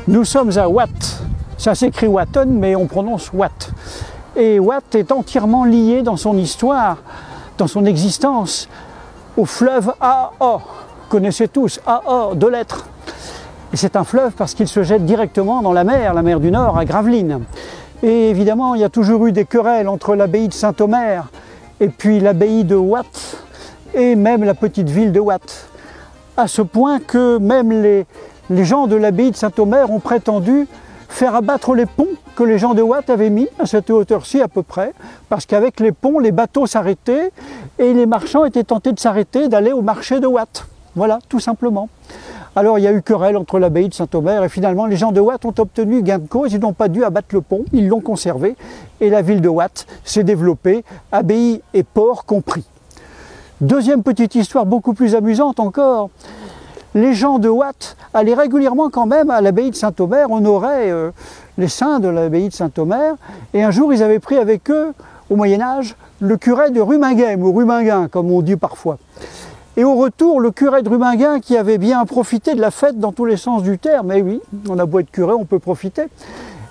Nous sommes à Watt. Ça s'écrit Watton, mais on prononce Watt. Et Watt est entièrement lié dans son histoire, dans son existence, au fleuve AA. Vous connaissez tous, AA, 2 lettres. Et c'est un fleuve parce qu'il se jette directement dans la mer du Nord, à Gravelines. Et évidemment, il y a toujours eu des querelles entre l'abbaye de Saint-Omer et puis l'abbaye de Watt, et même la petite ville de Watt. À ce point que même les gens de l'abbaye de Saint-Omer ont prétendu faire abattre les ponts que les gens de Watt avaient mis à cette hauteur-ci à peu près, parce qu'avec les ponts, les bateaux s'arrêtaient et les marchands étaient tentés de s'arrêter, d'aller au marché de Watt. Voilà, tout simplement. Alors il y a eu querelle entre l'abbaye de Saint-Omer et finalement les gens de Watt ont obtenu gain de cause, ils n'ont pas dû abattre le pont, ils l'ont conservé et la ville de Watt s'est développée, abbaye et port compris. Deuxième petite histoire beaucoup plus amusante encore, les gens de Watt allaient régulièrement quand même à l'abbaye de Saint-Omer, honoraient les saints de l'abbaye de Saint-Omer, et un jour ils avaient pris avec eux, au Moyen-Âge, le curé de Ruminghem, ou Ruminguin comme on dit parfois. Et au retour, le curé de Ruminguin, qui avait bien profité de la fête dans tous les sens du terme, et oui, on a beau être curé, on peut profiter,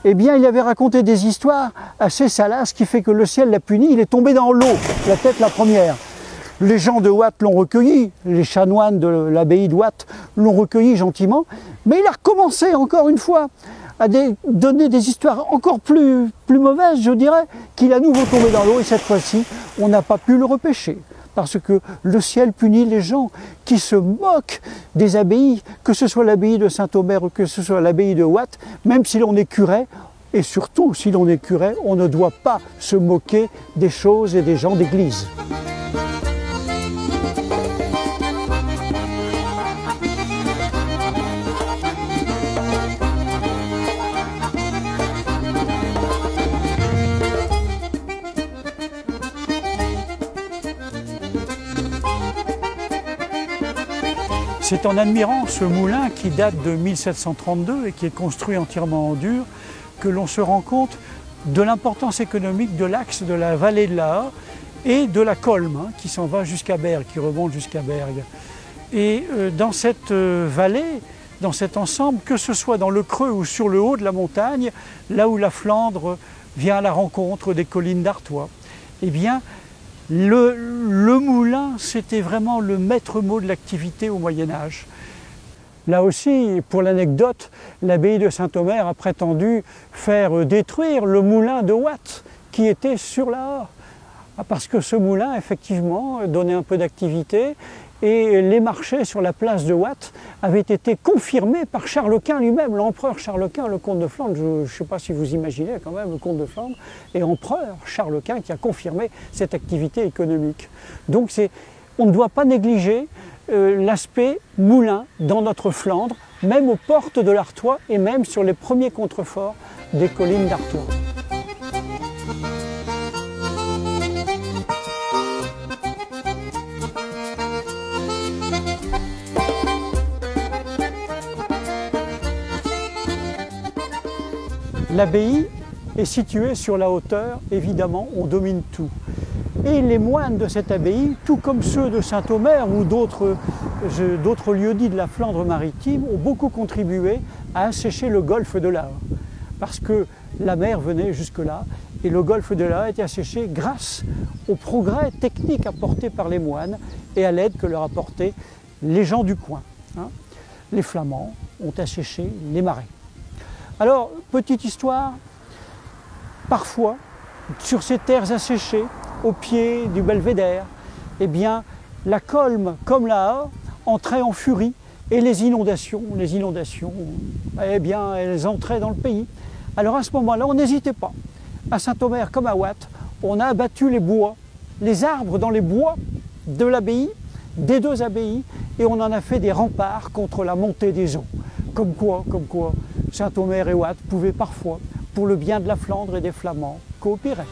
eh bien il avait raconté des histoires assez salaces, qui fait que le ciel l'a puni, il est tombé dans l'eau, la tête la première. Les gens de Watt l'ont recueilli, les chanoines de l'abbaye de Watt l'ont recueilli gentiment, mais il a recommencé encore une fois à donner des histoires encore plus mauvaises, je dirais, qu'il est à nouveau tombé dans l'eau, et cette fois-ci, on n'a pas pu le repêcher. Parce que le ciel punit les gens qui se moquent des abbayes, que ce soit l'abbaye de Saint-Omer ou que ce soit l'abbaye de Watt, même si l'on est curé, et surtout si l'on est curé, on ne doit pas se moquer des choses et des gens d'église. C'est en admirant ce moulin qui date de 1732 et qui est construit entièrement en dur que l'on se rend compte de l'importance économique de l'axe de la vallée de la Haye et de la Colme, qui s'en va jusqu'à Bergues, qui remonte jusqu'à Bergues. Et dans cette vallée, dans cet ensemble, que ce soit dans le creux ou sur le haut de la montagne, là où la Flandre vient à la rencontre des collines d'Artois, eh bien, le moulin, c'était vraiment le maître mot de l'activité au Moyen-Âge. Là aussi, pour l'anecdote, l'abbaye de Saint-Omer a prétendu faire détruire le moulin de Watt qui était sur la Haye. Parce que ce moulin, effectivement, donnait un peu d'activité et les marchés sur la place de Watt avaient été confirmés par Charles Quint lui-même, l'empereur Charles Quint, le comte de Flandre. Je ne sais pas si vous imaginez quand même, le comte de Flandre et empereur Charles Quint qui a confirmé cette activité économique. Donc on ne doit pas négliger l'aspect moulin dans notre Flandre, même aux portes de l'Artois et même sur les premiers contreforts des collines d'Artois. L'abbaye est située sur la hauteur, évidemment, on domine tout. Et les moines de cette abbaye, tout comme ceux de Saint-Omer ou d'autres lieux-dits de la Flandre maritime, ont beaucoup contribué à assécher le golfe de la Haye. Parce que la mer venait jusque-là et le golfe de la Haye était asséché grâce aux progrès techniques apportés par les moines et à l'aide que leur apportaient les gens du coin. Les Flamands ont asséché les marais. Alors, petite histoire, parfois, sur ces terres asséchées, au pied du belvédère, eh bien, la Colme, comme la Haye, entrait en furie et les inondations, eh bien, elles entraient dans le pays. Alors à ce moment-là, on n'hésitait pas. À Saint-Omer comme à Watt, on a abattu les bois, les arbres dans les bois de l'abbaye, des 2 abbayes, et on en a fait des remparts contre la montée des eaux. Comme quoi, Saint-Omer et Watt pouvaient parfois, pour le bien de la Flandre et des Flamands, coopérer.